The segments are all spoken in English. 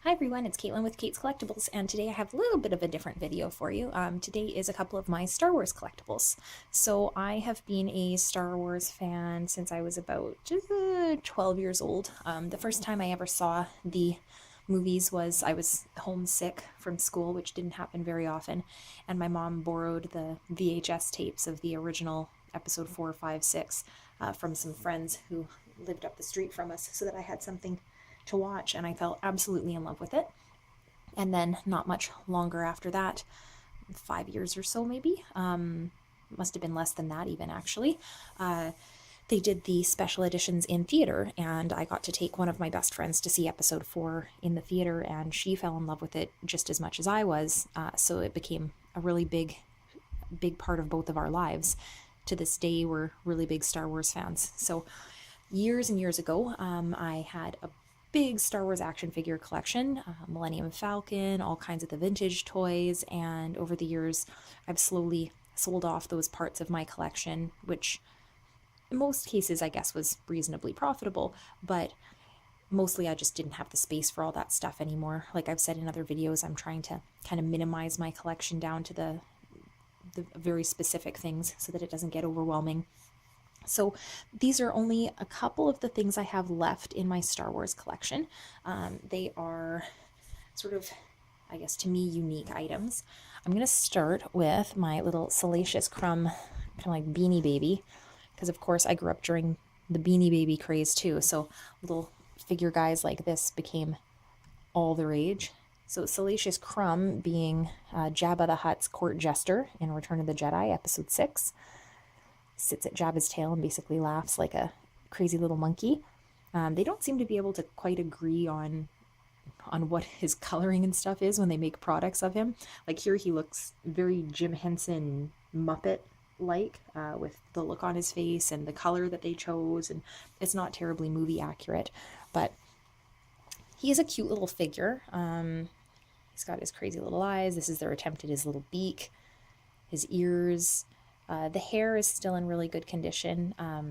Hi everyone, it's Caitlin with Kait's Collectibles, and today I have a little bit of a different video for you. Today is a couple of my Star Wars collectibles. So I have been a Star Wars fan since I was about 12 years old. The first time I ever saw the movies was I was homesick from school, which didn't happen very often, and my mom borrowed the VHS tapes of the original episode 4, 5, 6 from some friends who lived up the street from us so that I had something to watch, and I fell absolutely in love with it. And then not much longer after that, 5 years or so maybe, must have been less than that even actually, they did the special editions in theater, and I got to take one of my best friends to see episode 4 in the theater, and she fell in love with it just as much as I was, so it became a really big part of both of our lives. To this day, we're really big Star Wars fans. So years and years ago, I had a big Star Wars action figure collection, Millennium Falcon, all kinds of the vintage toys, and over the years I've slowly sold off those parts of my collection, which in most cases I guess was reasonably profitable, but mostly I just didn't have the space for all that stuff anymore. Like I've said in other videos, I'm trying to kind of minimize my collection down to the very specific things so that it doesn't get overwhelming. So these are only a couple of the things I have left in my Star Wars collection. They are sort of, I guess, to me, unique items. I'm going to start with my little Salacious Crumb, kind of like Beanie Baby, because of course I grew up during the Beanie Baby craze too, so little figure guys like this became all the rage. So Salacious Crumb being Jabba the Hutt's court jester in Return of the Jedi, Episode 6. Sits at Jabba's tail and basically laughs like a crazy little monkey. They don't seem to be able to quite agree on what his coloring and stuff is when they make products of him. Like here he looks very Jim Henson Muppet like, with the look on his face and the color that they chose, and it's not terribly movie accurate, but he is a cute little figure. He's got his crazy little eyes. This is their attempt at his little beak, his ears. The hair is still in really good condition. A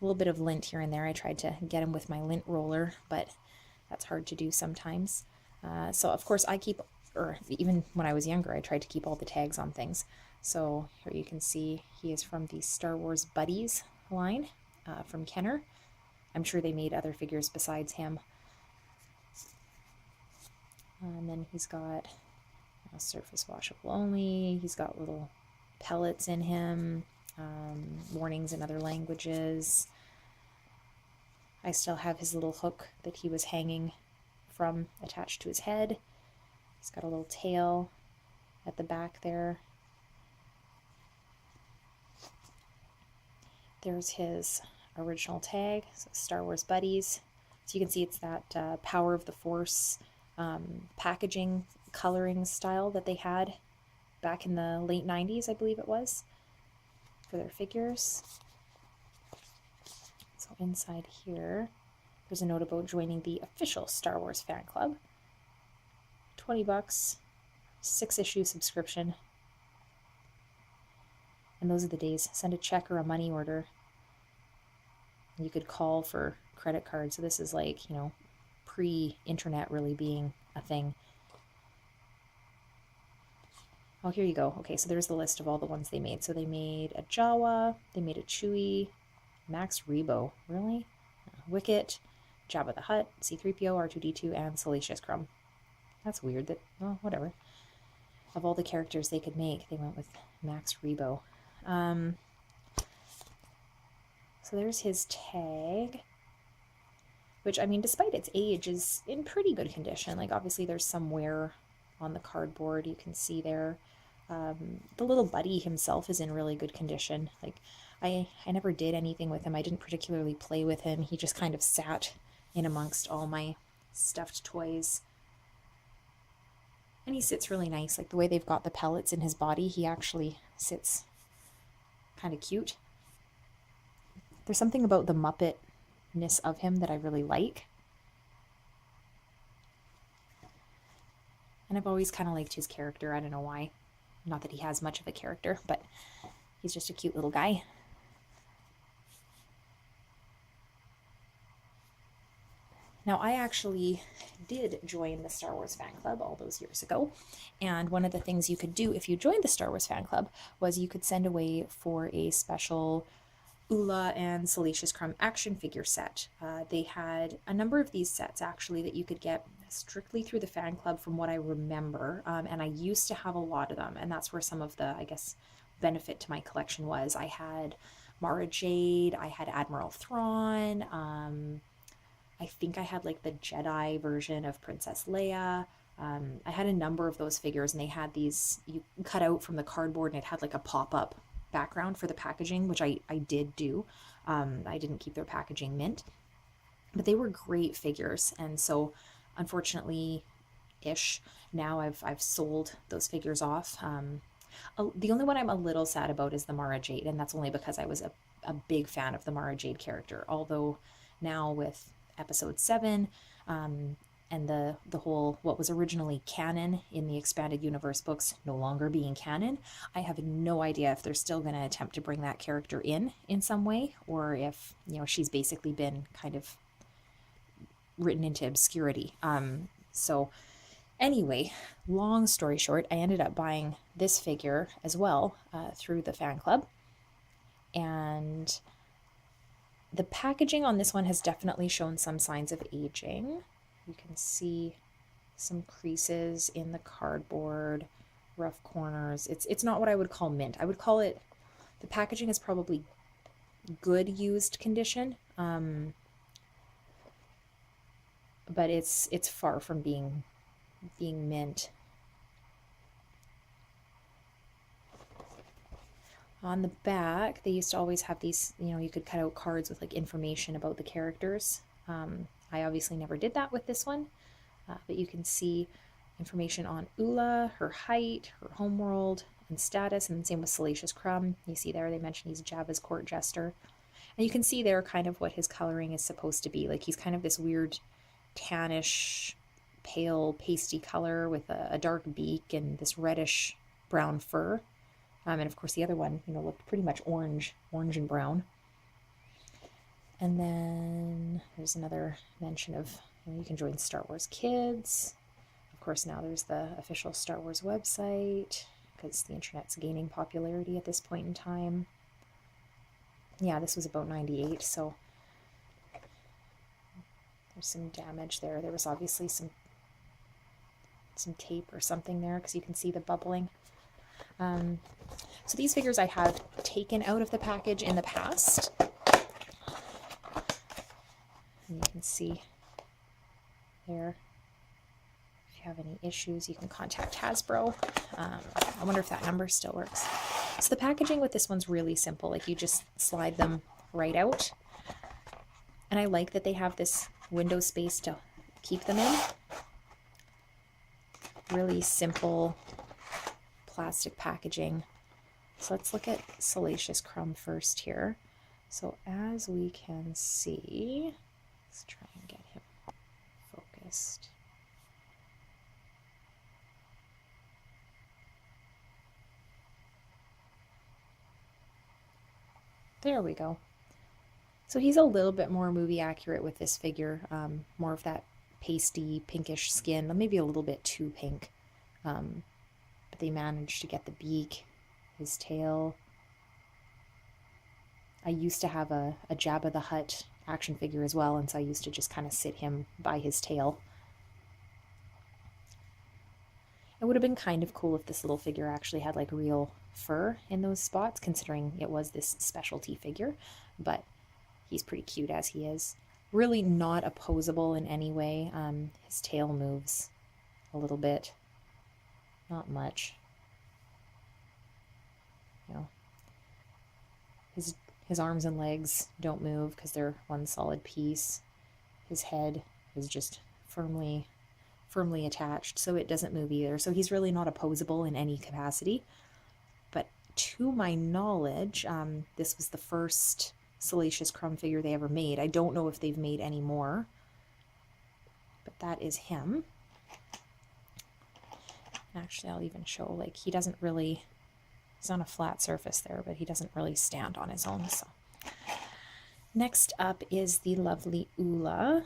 little bit of lint here and there. I tried to get him with my lint roller, but that's hard to do sometimes. So of course I keep, or even when I was younger, I tried to keep all the tags on things. So here you can see he is from the Star Wars Buddies line from Kenner. I'm sure they made other figures besides him. And then he's got surface washable only. He's got little pellets in him, warnings in other languages. I still have his little hook that he was hanging from attached to his head. He's got a little tail at the back there. There's his original tag, so Star Wars Buddies. So you can see it's that Power of the Force packaging coloring style that they had back in the late 90s, I believe it was, for their figures. So inside here, there's a note about joining the official Star Wars fan club. $20, 6-issue subscription. And those are the days. Send a check or a money order. You could call for credit cards. So this is like, pre-internet really being a thing. Oh, here you go. Okay, so there's the list of all the ones they made. So they made a Jawa, they made a Chewie, Max Rebo, really? Wicket, Jabba the Hutt, C-3PO, R2-D2, and Salacious Crumb. That's weird that, well, whatever. Of all the characters they could make, they went with Max Rebo. So there's his tag, which, I mean, despite its age, is in pretty good condition. Like, obviously there's some wear on the cardboard, you can see there. The little buddy himself is in really good condition. Like, I never did anything with him. I didn't particularly play with him. He just kind of sat in amongst all my stuffed toys. And he sits really nice. Like, the way they've got the pellets in his body, he actually sits kind of cute. There's something about the Muppet-ness of him that I really like. And I've always kind of liked his character. I don't know why. Not that he has much of a character, but he's just a cute little guy. Now, I actually did join the Star Wars fan club all those years ago, and one of the things you could do if you joined the Star Wars fan club was you could send away for a special Oola and Salacious Crumb action figure set. They had a number of these sets actually that you could get strictly through the fan club from what I remember, and I used to have a lot of them, and that's where some of the, I guess, benefit to my collection was. I had Mara Jade, I had Admiral Thrawn, I think I had like the Jedi version of Princess Leia. I had a number of those figures, and they had these you cut out from the cardboard, and it had like a pop-up background for the packaging, which I did do. I didn't keep their packaging mint, but they were great figures. And so unfortunately ish now I've sold those figures off. The only one I'm a little sad about is the Mara Jade, and that's only because I was a big fan of the Mara Jade character. Although now with episode 7 and the whole what was originally canon in the expanded universe books no longer being canon, I have no idea if they're still going to attempt to bring that character in some way, or if, you know, she's basically been kind of written into obscurity. So anyway, long story short, I ended up buying this figure as well through the fan club, and the packaging on this one has definitely shown some signs of aging. You can see some creases in the cardboard, rough corners. It's not what I would call mint. I would call it, the packaging is probably good used condition, but it's far from being mint. On the back, they used to always have these, you know, you could cut out cards with like information about the characters. I obviously never did that with this one, but you can see information on Oola, her height, her homeworld, and status, and same with Salacious Crumb. You see there, they mention he's Jabba's court jester. And you can see there kind of what his coloring is supposed to be. Like, he's kind of this weird tannish, pale, pasty color with a dark beak and this reddish brown fur. And of course the other one, you know, looked pretty much orange and brown. And then there's another mention of, you know, you can join Star Wars Kids. Of course now there's the official Star Wars website, because the internet's gaining popularity at this point in time. Yeah, this was about 98, so there's some damage there. There was obviously some tape or something there, because you can see the bubbling. So these figures I have taken out of the package in the past. And you can see there, if you have any issues, you can contact Hasbro. I wonder if that number still works. So the packaging with this one's really simple. Like, you just slide them right out. And I like that they have this window space to keep them in. Really simple plastic packaging. So let's look at Salacious Crumb first here. So as we can see, let's try and get him focused. There we go. So he's a little bit more movie accurate with this figure, more of that pasty pinkish skin, maybe a little bit too pink, but they managed to get the beak, his tail. I used to have a Jabba the Hutt action figure as well, and so I used to just kind of sit him by his tail. It would have been kind of cool if this little figure actually had like real fur in those spots, considering it was this specialty figure, but he's pretty cute as he is. Really not opposable in any way. His tail moves a little bit, not much. You know, his arms and legs don't move because they're one solid piece. His head is just firmly attached, so it doesn't move either. So he's really not opposable in any capacity. But to my knowledge, this was the first Salacious Crumb figure they ever made. I don't know if they've made any more, but that is him. Actually, I'll even show, like, he doesn't really, he's on a flat surface there, but he doesn't really stand on his own. So next up is the lovely Oola.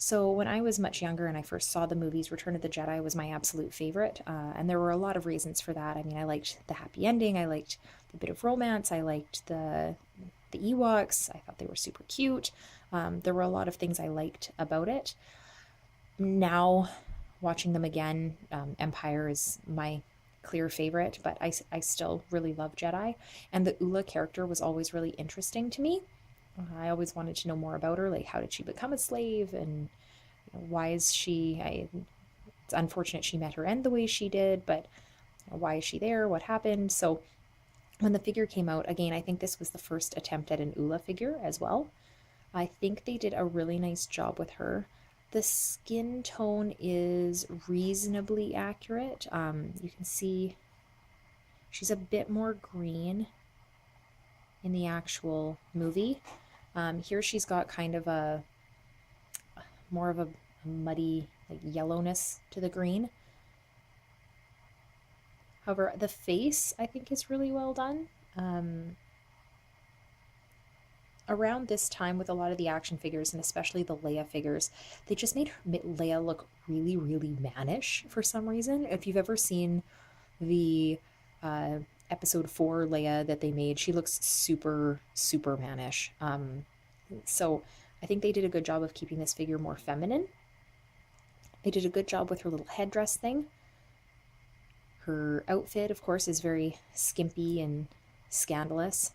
So when I was much younger and I first saw the movies, Return of the Jedi was my absolute favorite, and there were a lot of reasons for that. I mean, I liked the happy ending, I liked the bit of romance, I liked the Ewoks, I thought they were super cute. There were a lot of things I liked about it. Now, watching them again, Empire is my clear favorite, but I still really love Jedi. And the Oola character was always really interesting to me. I always wanted to know more about her, like how did she become a slave, and why is she? It's unfortunate she met her end the way she did, but why is she there? What happened? So when the figure came out, again, I think this was the first attempt at an Oola figure as well. I think they did a really nice job with her. The skin tone is reasonably accurate. You can see she's a bit more green in the actual movie. Here she's got kind of a more of a muddy like yellowness to the green. However, the face I think is really well done. Around this time with a lot of the action figures, and especially the Leia figures, they just made Leia look really, really mannish for some reason. If you've ever seen the episode 4 Leia that they made, she looks super, super mannish. So I think they did a good job of keeping this figure more feminine. They did a good job with her little headdress thing. Her outfit, of course, is very skimpy and scandalous.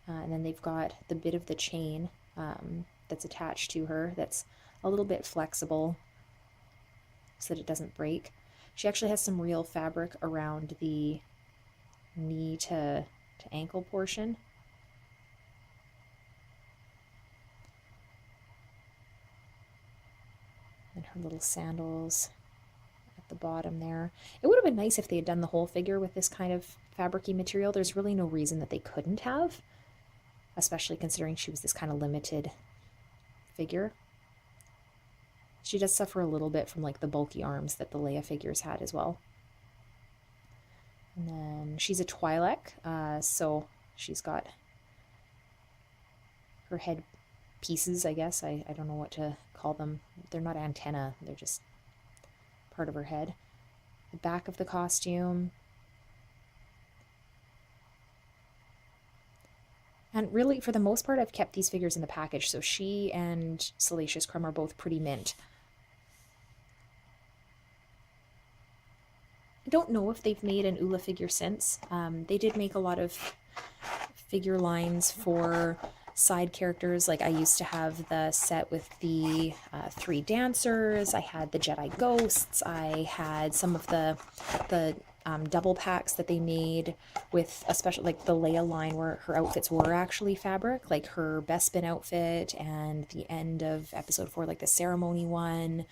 And then they've got the bit of the chain that's attached to her that's a little bit flexible so that it doesn't break. She actually has some real fabric around the knee to ankle portion. And her little sandals at the bottom there. It would have been nice if they had done the whole figure with this kind of fabricy material. There's really no reason that they couldn't have, especially considering she was this kind of limited figure. She does suffer a little bit from like the bulky arms that the Leia figures had as well. And then she's a Twi'lek, so she's got her head pieces, I guess. I don't know what to call them. They're not antenna, they're just part of her head. The back of the costume. And really, for the most part, I've kept these figures in the package, so she and Salacious Crumb are both pretty mint. I don't know if they've made an Oola figure since. They did make a lot of figure lines for side characters. Like I used to have the set with the 3 dancers. I had the Jedi ghosts. I had some of the double packs that they made with a special, like the Leia line where her outfits were actually fabric, like her Bespin outfit and the end of episode 4, like the ceremony one.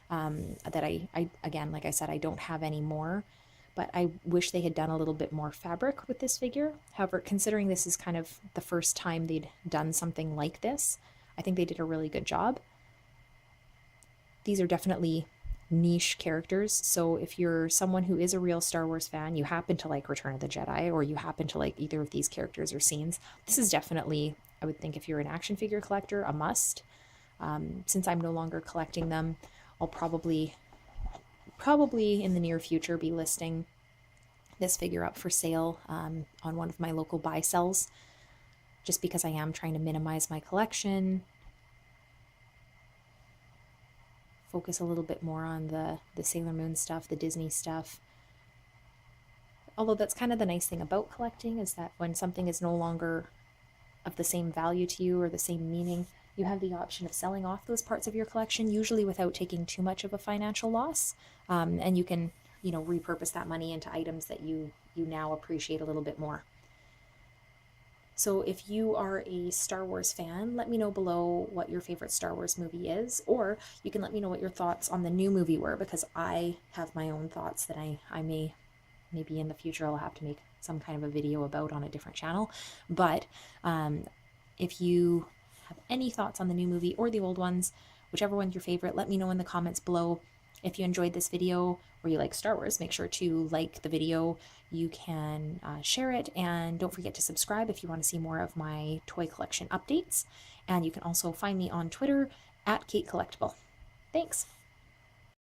That I again, like I said, I don't have any more, but I wish they had done a little bit more fabric with this figure. However, considering this is kind of the first time they'd done something like this, I think they did a really good job. These are definitely niche characters, so if you're someone who is a real Star Wars fan, you happen to like Return of the Jedi, or you happen to like either of these characters or scenes, this is definitely, I would think, if you're an action figure collector, a must. Since I'm no longer collecting them, I'll probably in the near future be listing this figure up for sale on one of my local buy sells, just because I am trying to minimize my collection, focus a little bit more on the Sailor Moon stuff, the Disney stuff. Although that's kind of the nice thing about collecting, is that when something is no longer of the same value to you or the same meaning, you have the option of selling off those parts of your collection, usually without taking too much of a financial loss. And you can, repurpose that money into items that you now appreciate a little bit more. So if you are a Star Wars fan, let me know below what your favorite Star Wars movie is, or you can let me know what your thoughts on the new movie were, because I have my own thoughts that I may, maybe in the future I'll have to make some kind of a video about on a different channel. But if you have any thoughts on the new movie or the old ones, whichever one's your favorite, let me know in the comments below. If you enjoyed this video or you like Star Wars, make sure to like the video. You can share it, and don't forget to subscribe if you want to see more of my toy collection updates. And you can also find me on Twitter at Kait Collectible. Thanks.